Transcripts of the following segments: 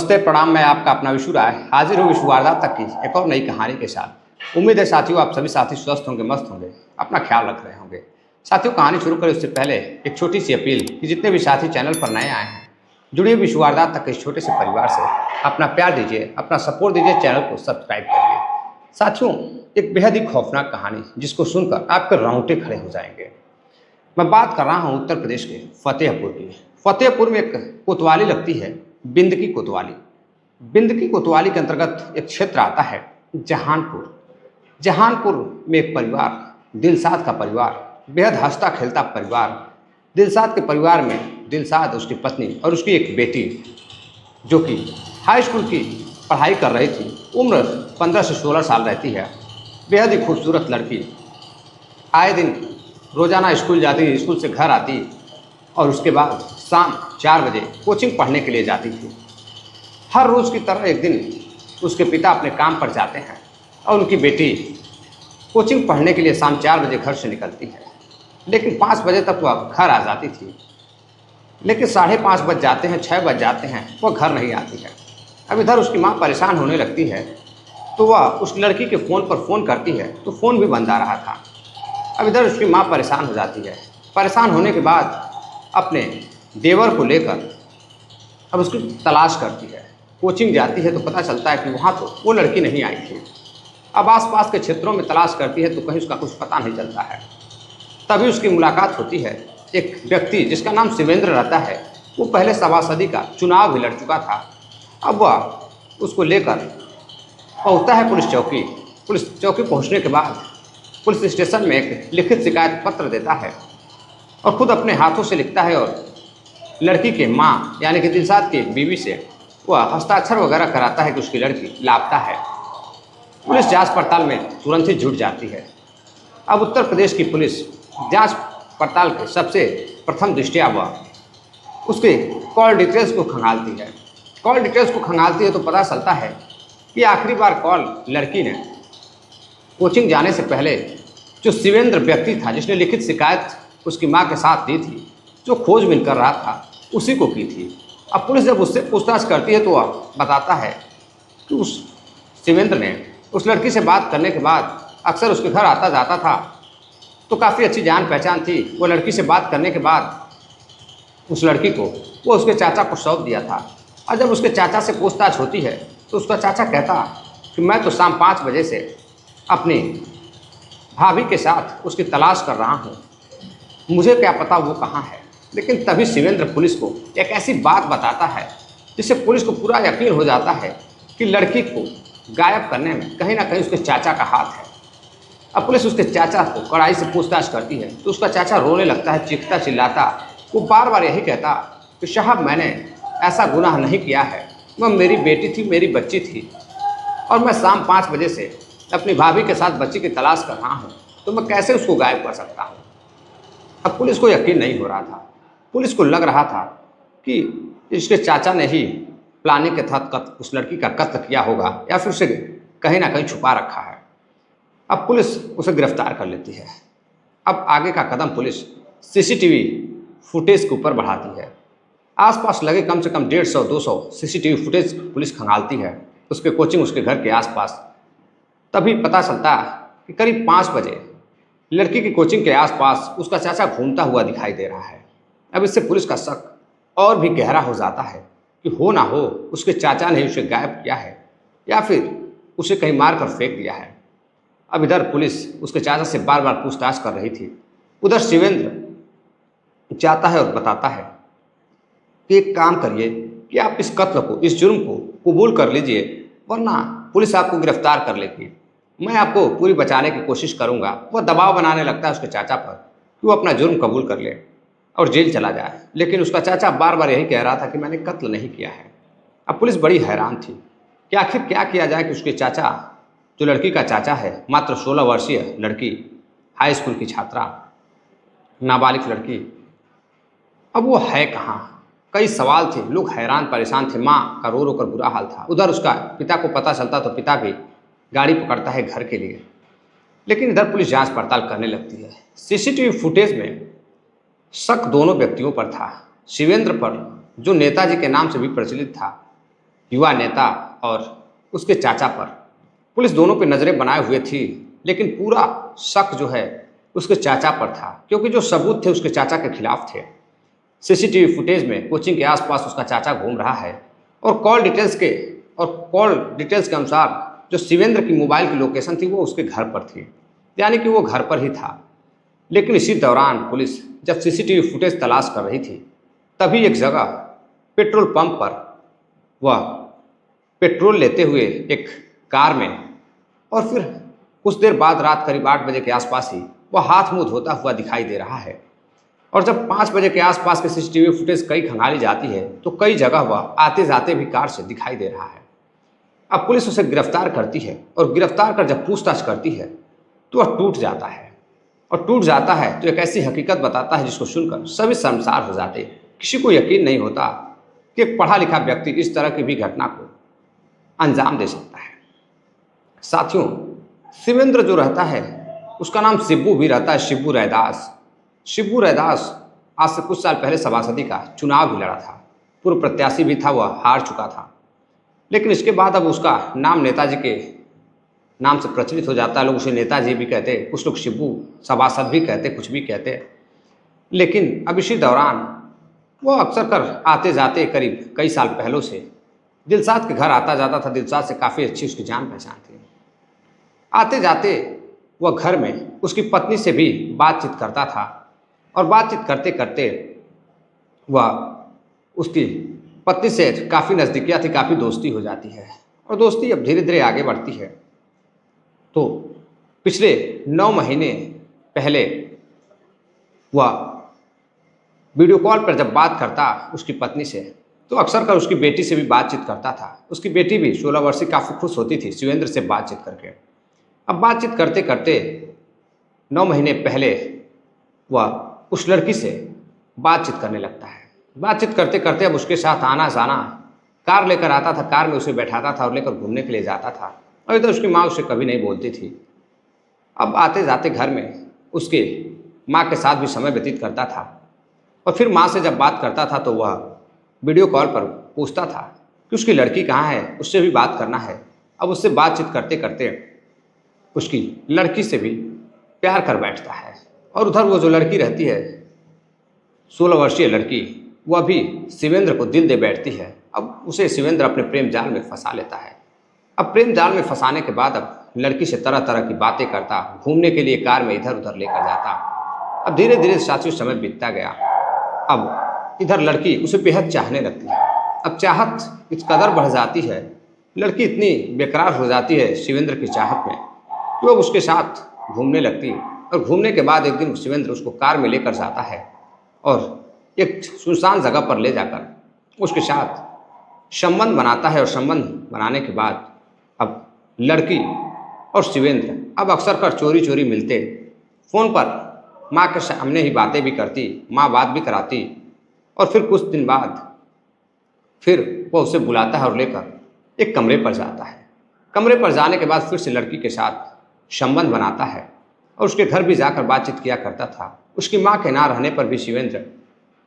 नमस्ते प्रणाम। मैं आपका अपना विशु राय हाजिर हूँ विश्व वारदात तक की एक और नई कहानी के साथ। उम्मीद है साथियों आप सभी साथी स्वस्थ होंगे, मस्त होंगे, अपना ख्याल रख रहे होंगे। साथियों कहानी शुरू करें उससे पहले एक छोटी सी अपील कि जितने भी साथी चैनल पर नए आए हैं जुड़िए विश्व वारदात तक के इस छोटे से परिवार से, अपना प्यार दीजिए, अपना सपोर्ट दीजिए, चैनल को सब्सक्राइब करिए। साथियों एक बेहद ही खौफनाक कहानी जिसको सुनकर आपके रोंगटे खड़े हो जाएंगे। मैं बात कर रहा हूँ उत्तर प्रदेश के फतेहपुर की। फतेहपुर में एक कोतवाली लगती है, बिंदकी कोतवाली। बिंदकी कोतवाली के अंतर्गत एक क्षेत्र आता है जहानपुर। जहानपुर में एक परिवार, दिलसाद का परिवार, बेहद हंसता खेलता परिवार। दिलसाद के परिवार में दिलसाद, उसकी पत्नी और उसकी एक बेटी जो कि हाई स्कूल की पढ़ाई कर रही थी। उम्र 15 से 16 साल रहती है। बेहद ही खूबसूरत लड़की। आए दिन रोज़ाना स्कूल जाती, स्कूल से घर आती और उसके बाद शाम 4 बजे कोचिंग पढ़ने के लिए जाती थी। हर रोज़ की तरह एक दिन उसके पिता अपने काम पर जाते हैं और उनकी बेटी कोचिंग पढ़ने के लिए शाम 4 बजे घर से निकलती है, लेकिन 5 बजे तक वह घर आ जाती थी। लेकिन 5:30 बज जाते हैं, 6 बज जाते हैं, वह घर नहीं आती है। अब इधर उसकी माँ परेशान होने लगती है तो वह उस लड़की के फ़ोन पर फ़ोन करती है तो फ़ोन भी बंद आ रहा था। अब इधर उसकी माँ परेशान हो जाती है। परेशान होने के बाद अपने देवर को लेकर अब उसकी तलाश करती है। कोचिंग जाती है तो पता चलता है कि वहाँ तो वो लड़की नहीं आई थी। अब आसपास के क्षेत्रों में तलाश करती है तो कहीं उसका कुछ पता नहीं चलता है। तभी उसकी मुलाकात होती है एक व्यक्ति जिसका नाम शिवेंद्र रहता है। वो पहले सभासदी का चुनाव भी लड़ चुका था। अब वह उसको लेकर पहुँचता है पुलिस चौकी। पुलिस चौकी पहुँचने के बाद पुलिस स्टेशन में एक लिखित शिकायत पत्र देता है और ख़ुद अपने हाथों से लिखता है और लड़की के माँ यानी कि दिलसाद की बीवी से वह हस्ताक्षर वगैरह कराता है कि उसकी लड़की लापता है। पुलिस जांच पड़ताल में तुरंत ही जुट जाती है। अब उत्तर प्रदेश की पुलिस जांच पड़ताल के सबसे प्रथम दृष्टया वह उसके कॉल डिटेल्स को खंगालती है। कॉल डिटेल्स को खंगालती है तो पता चलता है कि आखिरी बार कॉल लड़की ने कोचिंग जाने से पहले जो शिवेंद्र व्यक्ति था जिसने लिखित शिकायत उसकी माँ के साथ दी थी, जो खोजबीन कर रहा था, उसी को की थी। अब पुलिस जब उससे पूछताछ करती है तो वह बताता है कि उस शिवेंद्र ने उस लड़की से बात करने के बाद अक्सर उसके घर आता जाता था, तो काफ़ी अच्छी जान पहचान थी। वो लड़की से बात करने के बाद उस लड़की को वो उसके चाचा को सौंप दिया था। और जब उसके चाचा से पूछताछ होती है तो उसका चाचा कहता कि मैं तो शाम 5 बजे से अपनी भाभी के साथ उसकी तलाश कर रहा हूँ, मुझे क्या पता वो कहाँ है। लेकिन तभी शिवेंद्र पुलिस को एक ऐसी बात बताता है जिससे पुलिस को पूरा यकीन हो जाता है कि लड़की को गायब करने में कहीं ना कहीं उसके चाचा का हाथ है। अब पुलिस उसके चाचा को कड़ाई से पूछताछ करती है तो उसका चाचा रोने लगता है, चीखता चिल्लाता। वो बार बार यही कहता कि साहब मैंने ऐसा गुनाह नहीं किया है, वह मेरी बेटी थी, मेरी बच्ची थी और मैं शाम 5 बजे से अपनी भाभी के साथ बच्ची की तलाश कर रहा हूँ, तो मैं कैसे उसको गायब कर सकता हूँ। अब पुलिस को यकीन नहीं हो रहा था। पुलिस को लग रहा था कि इसके चाचा ने ही प्लानिंग के तहत उस लड़की का कत्ल किया होगा या फिर उसे कहीं ना कहीं छुपा रखा है। अब पुलिस उसे गिरफ्तार कर लेती है। अब आगे का कदम पुलिस सीसीटीवी फुटेज के ऊपर बढ़ाती है। आसपास लगे कम से कम 150-200 सीसीटीवी फुटेज पुलिस खंगालती है उसके कोचिंग, उसके घर के आसपास। तभी पता चलता कि करीब 5 बजे लड़की की कोचिंग के आसपास उसका चाचा घूमता हुआ दिखाई दे रहा है। अब इससे पुलिस का शक और भी गहरा हो जाता है कि हो ना हो उसके चाचा ने उसे गायब किया है या फिर उसे कहीं मार कर फेंक दिया है। अब इधर पुलिस उसके चाचा से बार बार पूछताछ कर रही थी। उधर शिवेंद्र जाता है और बताता है कि एक काम करिए कि आप इस कत्ल को, इस जुर्म को कबूल कर लीजिए, वरना पुलिस आपको गिरफ्तार कर लेगी। मैं आपको पूरी बचाने की कोशिश करूंगा। वह दबाव बनाने लगता है उसके चाचा पर कि वो अपना जुर्म कबूल कर ले और जेल चला जाए। लेकिन उसका चाचा बार बार यही कह रहा था कि मैंने कत्ल नहीं किया है। अब पुलिस बड़ी हैरान थी कि आखिर क्या किया जाए कि उसके चाचा, जो लड़की का चाचा है, मात्र 16 वर्षीय लड़की, हाई स्कूल की छात्रा, नाबालिग लड़की, अब वो है कहाँ। कई सवाल थे, लोग हैरान परेशान थे। माँ का रो रो कर बुरा हाल था। उधर उसका पिता को पता चलता तो पिता भी गाड़ी पकड़ता है घर के लिए। लेकिन इधर पुलिस जांच पड़ताल करने लगती है। सीसीटीवी फुटेज में शक दोनों व्यक्तियों पर था। शिवेंद्र पर, जो नेताजी के नाम से भी प्रचलित था, युवा नेता और उसके चाचा पर। पुलिस दोनों पे नज़रें बनाए हुए थी, लेकिन पूरा शक जो है उसके चाचा पर था, क्योंकि जो सबूत थे उसके चाचा के खिलाफ थे। सीसीटीवी फुटेज में कोचिंग के आसपास उसका चाचा घूम रहा है, और कॉल डिटेल्स के अनुसार जो शिवेंद्र की मोबाइल की लोकेशन थी वो उसके घर पर थी, यानी कि वो घर पर ही था। लेकिन इसी दौरान पुलिस जब सीसीटीवी फुटेज तलाश कर रही थी, तभी एक जगह पेट्रोल पंप पर वह पेट्रोल लेते हुए एक कार में, और फिर कुछ देर बाद रात करीब 8 बजे के आसपास ही वह हाथ मुंह धोता हुआ दिखाई दे रहा है। और जब 5 बजे के आसपास के सीसीटीवी फुटेज कई खंगाली जाती है तो कई जगह वह आते जाते भी कार से दिखाई दे रहा है। अब पुलिस उसे गिरफ्तार करती है, और गिरफ्तार कर जब पूछताछ करती है तो वह टूट जाता है। और टूट जाता है तो एक ऐसी हकीकत बताता है जिसको सुनकर सभी शर्मसार हो जाते। किसी को यकीन नहीं होता कि एक पढ़ा लिखा व्यक्ति इस तरह की भी घटना को अंजाम दे सकता है। साथियों, शिवेंद्र जो रहता है उसका नाम शिब्बू भी रहता है, शिब्बू रैदास। शिब्बू रैदास आज से कुछ साल पहले सभासदी का चुनाव भी लड़ा था, पूर्व प्रत्याशी भी था, वह हार चुका था। लेकिन इसके बाद अब उसका नाम नेताजी के नाम से प्रचलित हो जाता है। लोग उसे नेताजी भी कहते, कुछ लोग शिब्बू सभासद भी कहते, कुछ भी कहते। लेकिन अब इसी दौरान वो अक्सर कर आते जाते करीब कई साल पहलों से दिलशाद के घर आता जाता था। दिलशाद से काफ़ी अच्छी उसकी जान पहचान थी। आते जाते वह घर में उसकी पत्नी से भी बातचीत करता था, और बातचीत करते करते वह उसकी पत्नी से काफ़ी नज़दीकियाँ थी, काफ़ी दोस्ती हो जाती है। और दोस्ती अब धीरे धीरे आगे बढ़ती है। तो पिछले 9 महीने पहले वह वीडियो कॉल पर जब बात करता उसकी पत्नी से, तो अक्सर कर उसकी बेटी से भी बातचीत करता था। उसकी बेटी भी 16 वर्षीय काफ़ी खुश होती थी शिवेंद्र से बातचीत करके। अब बातचीत करते करते 9 महीने पहले वह उस लड़की से बातचीत करने लगता है। बातचीत करते करते अब उसके साथ आना जाना, कार लेकर आता था, कार में उसे बैठाता था और लेकर घूमने के लिए जाता था। और इधर उसकी माँ उससे कभी नहीं बोलती थी। अब आते जाते घर में उसके माँ के साथ भी समय व्यतीत करता था, और फिर माँ से जब बात करता था तो वह वीडियो कॉल पर पूछता था कि उसकी लड़की कहाँ है, उससे भी बात करना है। अब उससे बातचीत करते करते उसकी लड़की से भी प्यार कर बैठता है। और उधर वो जो लड़की रहती है 16 वर्षीय लड़की, वह भी शिवेंद्र को दिल दे बैठती है। अब उसे शिवेंद्र अपने प्रेम जाल में फंसा लेता है। अब प्रेम जाल में फंसाने के बाद अब लड़की से तरह तरह की बातें करता, घूमने के लिए कार में इधर उधर लेकर जाता। अब धीरे धीरे साथियों समय बीतता गया। अब इधर लड़की उसे बेहद चाहने लगती है। अब चाहत इस कदर बढ़ जाती है, लड़की इतनी बेकरार हो जाती है शिवेंद्र की चाहत में कि वो उसके साथ घूमने लगती। और घूमने के बाद एक दिन शिवेंद्र उसको कार में लेकर जाता है और एक सुनसान जगह पर ले जाकर उसके साथ संबंध बनाता है। और संबंध बनाने के बाद अब लड़की और शिवेंद्र अब अक्सर कर चोरी चोरी मिलते, फ़ोन पर माँ के सामने ही बातें भी करती, माँ बात भी कराती। और फिर कुछ दिन बाद फिर वो उसे बुलाता है और लेकर एक कमरे पर जाता है। कमरे पर जाने के बाद फिर से लड़की के साथ संबंध बनाता है, और उसके घर भी जाकर बातचीत किया करता था। उसकी माँ के ना रहने पर भी शिवेंद्र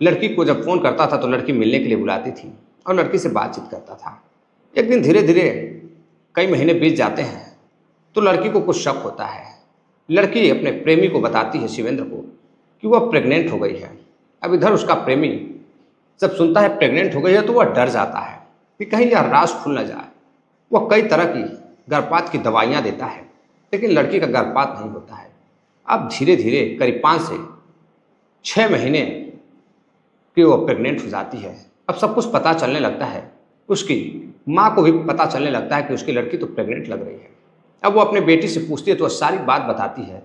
लड़की को जब फ़ोन करता था तो लड़की मिलने के लिए बुलाती थी और लड़की से बातचीत करता था। एक दिन धीरे धीरे कई महीने बीत जाते हैं तो लड़की को कुछ शक होता है। लड़की अपने प्रेमी को बताती है शिवेंद्र को कि वह प्रेग्नेंट हो गई है। अब इधर उसका प्रेमी जब सुनता है प्रेग्नेंट हो गई है तो वह डर जाता है कि कहीं यह राज खुल न जाए। वह कई तरह की गर्भपात की दवाइयाँ देता है, लेकिन लड़की का गर्भपात नहीं होता है। अब धीरे धीरे करीब 5 से 6 महीने कि वो प्रेग्नेंट हो जाती है। अब सब कुछ पता चलने लगता है, उसकी माँ को भी पता चलने लगता है कि उसकी लड़की तो प्रेग्नेंट लग रही है। अब वो अपने बेटी से पूछती है तो वह सारी बात बताती है,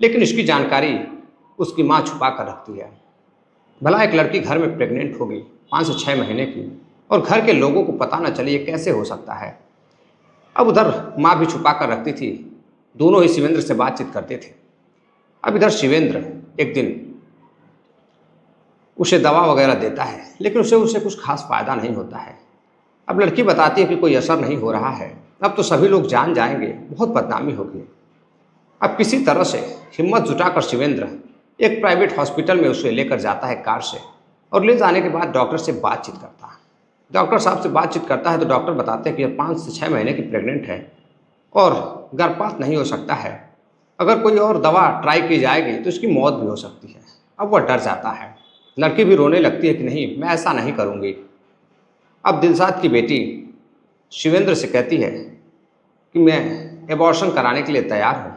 लेकिन इसकी जानकारी उसकी माँ छुपा कर रखती है। भला एक लड़की घर में प्रेग्नेंट हो गई 5 से 6 महीने की, और घर के लोगों को पता न चले, ये कैसे हो सकता है। अब उधर माँ भी छुपा कर रखती थी, दोनों ही शिवेंद्र से बातचीत करते थे। अब इधर शिवेंद्र एक दिन उसे दवा वगैरह देता है, लेकिन उसे कुछ खास फायदा नहीं होता है। अब लड़की बताती है कि कोई असर नहीं हो रहा है, अब तो सभी लोग जान जाएंगे, बहुत बदनामी होगी। अब किसी तरह से हिम्मत जुटाकर शिवेंद्र एक प्राइवेट हॉस्पिटल में उसे लेकर जाता है कार से, और ले जाने के बाद डॉक्टर से बातचीत करता है। डॉक्टर साहब से बातचीत करता है तो डॉक्टर बताते हैं कि यह 5 से 6 महीने की प्रेग्नेंट है और गर्भपात नहीं हो सकता है। अगर कोई और दवा ट्राई की जाएगी तो इसकी मौत भी हो सकती है। अब वह डर जाता है। लड़की भी रोने लगती है कि नहीं, मैं ऐसा नहीं करूँगी। अब दिलशाद की बेटी शिवेंद्र से कहती है कि मैं एबॉर्शन कराने के लिए तैयार हूँ,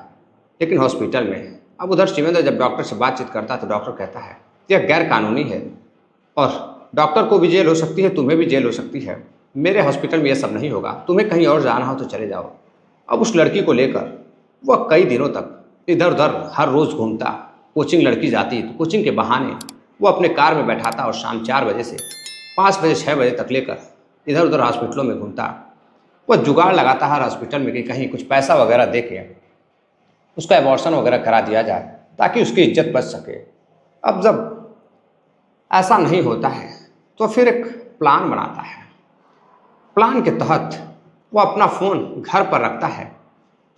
लेकिन हॉस्पिटल में। अब उधर शिवेंद्र जब डॉक्टर से बातचीत करता है तो डॉक्टर कहता है कि यह गैर कानूनी है और डॉक्टर को भी जेल हो सकती है, तुम्हें भी जेल हो सकती है। मेरे हॉस्पिटल में यह सब नहीं होगा, तुम्हें कहीं और जाना हो तो चले जाओ। अब उस लड़की को लेकर वह कई दिनों तक इधर उधर हर रोज़ घूमता। कोचिंग लड़की जाती तो कोचिंग के बहाने वो अपने कार में बैठाता और शाम 4 बजे से 5 बजे 6 बजे तक लेकर इधर उधर हॉस्पिटलों में घूमता। वह जुगाड़ लगाता हर हॉस्पिटल में कि कहीं कुछ पैसा वगैरह दे के उसका एबॉर्शन वगैरह करा दिया जाए ताकि उसकी इज्जत बच सके। अब जब ऐसा नहीं होता है तो फिर एक प्लान बनाता है। प्लान के तहत वो अपना फ़ोन घर पर रखता है।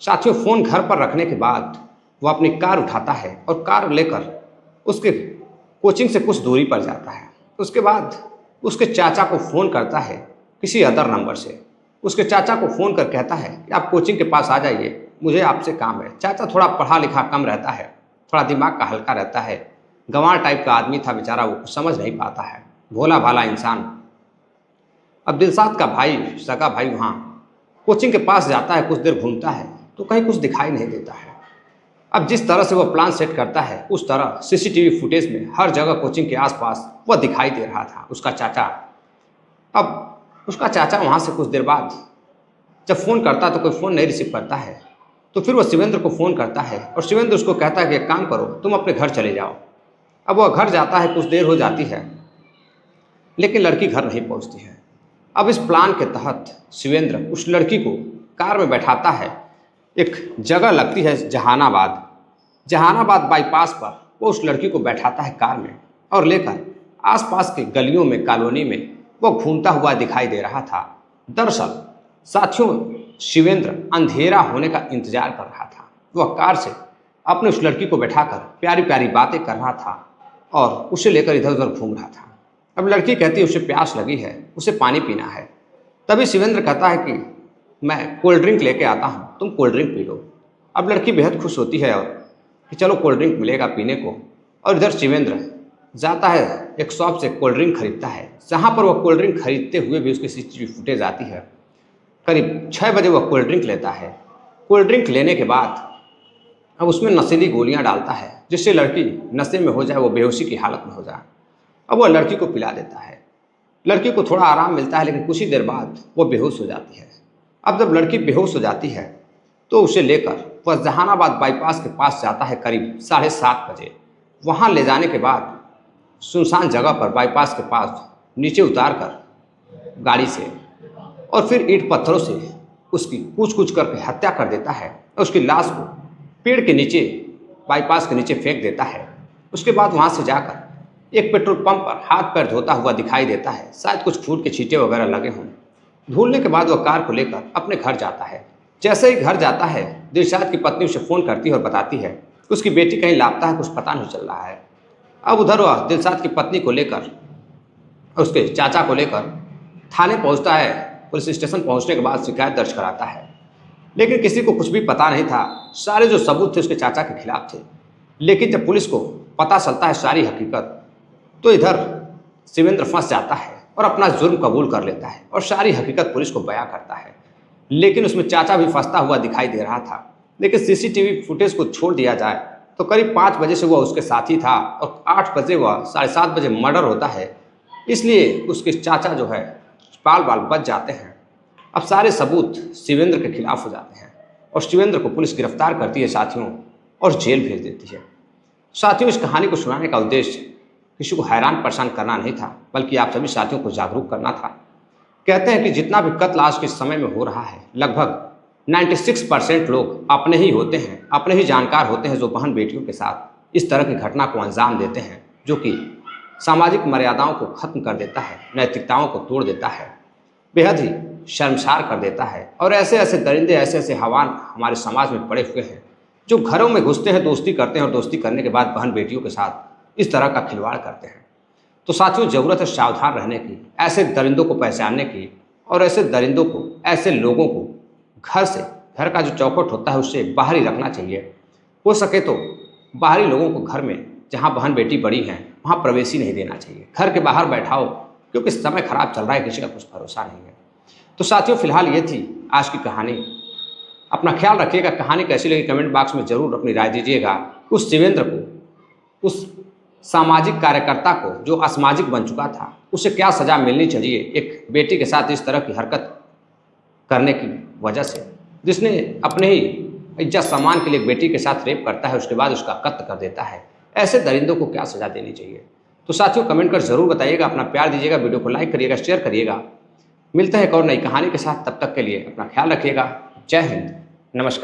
साथियों, फ़ोन घर पर रखने के बाद वो अपनी कार उठाता है और कार लेकर उसके कोचिंग से कुछ दूरी पर जाता है। उसके बाद उसके चाचा को फ़ोन करता है किसी अदर नंबर से। उसके चाचा को फ़ोन कर कहता है कि आप कोचिंग के पास आ जाइए, मुझे आपसे काम है। चाचा थोड़ा पढ़ा लिखा कम रहता है, थोड़ा दिमाग का हल्का रहता है, गंवार टाइप का आदमी था बेचारा, वो कुछ समझ नहीं पाता है, भोला भाला इंसान। अब दिलशाद का भाई, सगा भाई, वहाँ कोचिंग के पास जाता है, कुछ देर घूमता है तो कहीं कुछ दिखाई नहीं देता है। अब जिस तरह से वह प्लान सेट करता है उस तरह सीसीटीवी फुटेज में हर जगह कोचिंग के आसपास वह दिखाई दे रहा था उसका चाचा। अब उसका चाचा वहाँ से कुछ देर बाद जब फ़ोन करता तो कोई फ़ोन नहीं रिसीव करता है, तो फिर वह शिवेंद्र को फ़ोन करता है और शिवेंद्र उसको कहता है कि एक काम करो, तुम अपने घर चले जाओ। अब वह घर जाता है, कुछ देर हो जाती है लेकिन लड़की घर नहीं पहुँचती है। अब इस प्लान के तहत शिवेंद्र उस लड़की को कार में बैठाता है। एक जगह लगती है जहानाबाद, जहानाबाद बाईपास पर वो उस लड़की को बैठाता है कार में और लेकर आसपास के गलियों में, कॉलोनी में वो घूमता हुआ दिखाई दे रहा था। दरअसल साथियों, शिवेंद्र अंधेरा होने का इंतजार कर रहा था। वह कार से अपने उस लड़की को बैठाकर प्यारी प्यारी बातें कर रहा था और उसे लेकर इधर उधर घूम रहा था। अब लड़की कहती है उसे प्यास लगी है, उसे पानी पीना है। तभी शिवेंद्र कहता है कि मैं कोल्ड ड्रिंक लेके आता हूँ, तुम कोल्ड ड्रिंक पी लो। अब लड़की बेहद खुश होती है और कि चलो कोल्ड ड्रिंक मिलेगा पीने को। और इधर शिवेंद्र जाता है एक शॉप से कोल्ड ड्रिंक खरीदता है, जहाँ पर वह कोल्ड ड्रिंक खरीदते हुए भी उसकी सीसीटीवी फुटेज आती है। करीब 6 बजे वह कोल्ड ड्रिंक लेता है। कोल्ड ड्रिंक लेने के बाद अब उसमें नशीली गोलियां डालता है जिससे लड़की नशे में हो जाए, वो बेहोशी की हालत में हो जाए। अब वह लड़की को पिला देता है। लड़की को थोड़ा आराम मिलता है लेकिन कुछ ही देर बाद वो बेहोश हो जाती है। अब जब लड़की बेहोश हो जाती है तो उसे लेकर वह जहानाबाद बाईपास के पास जाता है करीब 7:30 बजे। वहाँ ले जाने के बाद सुनसान जगह पर बाईपास के पास नीचे उतार कर गाड़ी से और फिर ईंट पत्थरों से उसकी कूच करके हत्या कर देता है और उसकी लाश को पेड़ के नीचे, बाईपास के नीचे फेंक देता है। उसके बाद वहाँ से जाकर एक पेट्रोल पंप पर हाथ पैर धोता हुआ दिखाई देता है, शायद कुछ फूट के छींटे वगैरह लगे हों। धुलने के बाद वह कार को लेकर अपने घर जाता है। जैसे ही घर जाता है दिलशाद की पत्नी उसे फ़ोन करती है और बताती है कि उसकी बेटी कहीं लापता है, कुछ पता नहीं चल रहा है। अब उधर वह दिलशाद की पत्नी को लेकर, उसके चाचा को लेकर थाने पहुंचता है। पुलिस स्टेशन पहुंचने के बाद शिकायत दर्ज कराता है लेकिन किसी को कुछ भी पता नहीं था। सारे जो सबूत थे उसके चाचा के खिलाफ थे। लेकिन जब पुलिस को पता चलता है सारी हकीकत तो इधर शिवेंद्र फंस जाता है और अपना जुर्म कबूल कर लेता है और सारी हकीकत पुलिस को बयां करता है। लेकिन उसमें चाचा भी फंसता हुआ दिखाई दे रहा था। लेकिन सीसीटीवी फुटेज को छोड़ दिया जाए तो करीब 5 बजे से वह उसके साथ ही था और 8 बजे वह 7:30 बजे मर्डर होता है। इसलिए उसके चाचा जो है बाल बाल बच जाते हैं। अब सारे सबूत शिवेंद्र के खिलाफ हो जाते हैं और शिवेंद्र को पुलिस गिरफ्तार करती है साथियों और जेल भेज देती है। साथियों, इस कहानी को सुनाने का उद्देश्य किसी को हैरान परेशान करना नहीं था, बल्कि आप सभी साथियों को जागरूक करना था। कहते हैं कि जितना भी कत्ल आज के समय में हो रहा है, लगभग 96% लोग अपने ही होते हैं, अपने ही जानकार होते हैं, जो बहन बेटियों के साथ इस तरह की घटना को अंजाम देते हैं, जो कि सामाजिक मर्यादाओं को खत्म कर देता है, नैतिकताओं को तोड़ देता है, बेहद ही शर्मसार कर देता है। और ऐसे ऐसे दरिंदे, ऐसे ऐसे हवान हमारे समाज में पड़े हुए हैं जो घरों में घुसते हैं, दोस्ती करते हैं और दोस्ती करने के बाद बहन बेटियों के साथ इस तरह का खिलवाड़ करते हैं। तो साथियों ज़रूरत है सावधान रहने की, ऐसे दरिंदों को पहचानने की, और ऐसे दरिंदों को, ऐसे लोगों को घर का जो चौखट होता है उससे बाहर ही रखना चाहिए। हो सके तो बाहरी लोगों को घर में, जहाँ बहन बेटी बड़ी हैं, वहाँ प्रवेश ही नहीं देना चाहिए। घर के बाहर बैठाओ, क्योंकि समय खराब चल रहा है, किसी का कुछ भरोसा नहीं है। तो साथियों फिलहाल ये थी आज की कहानी। अपना ख्याल रखिएगा। कहानी कैसी लगी कमेंट बॉक्स में ज़रूर अपनी राय दीजिएगा। उस शिवेंद्र को, उस सामाजिक कार्यकर्ता को जो असामाजिक बन चुका था, उसे क्या सज़ा मिलनी चाहिए एक बेटी के साथ इस तरह की हरकत करने की वजह से, जिसने अपने ही इज्जत सम्मान के लिए एक बेटी के साथ रेप करता है, उसके बाद उसका कत्ल कर देता है। ऐसे दरिंदों को क्या सज़ा देनी चाहिए? तो साथियों कमेंट कर ज़रूर बताइएगा, अपना प्यार दीजिएगा, वीडियो को लाइक करिएगा, शेयर करिएगा। मिलते हैं एक और नई कहानी के साथ, तब तक के लिए अपना ख्याल रखिएगा। जय हिंद, नमस्कार।